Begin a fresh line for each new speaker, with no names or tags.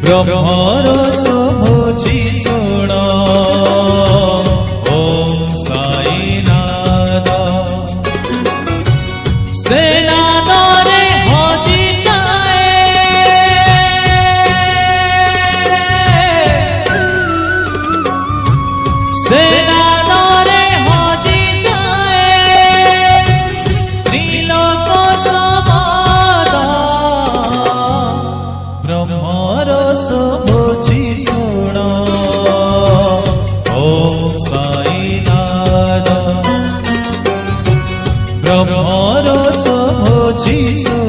ब्रह्मरस भोजी शुण ओम साईनाथ से नादरे हजी जाए से नादरे हजी जाए त्रिलोक समाद ब्रह्मरस भोजी शुण ओम साईनाथ ब्रह्मरस भोजी शुण।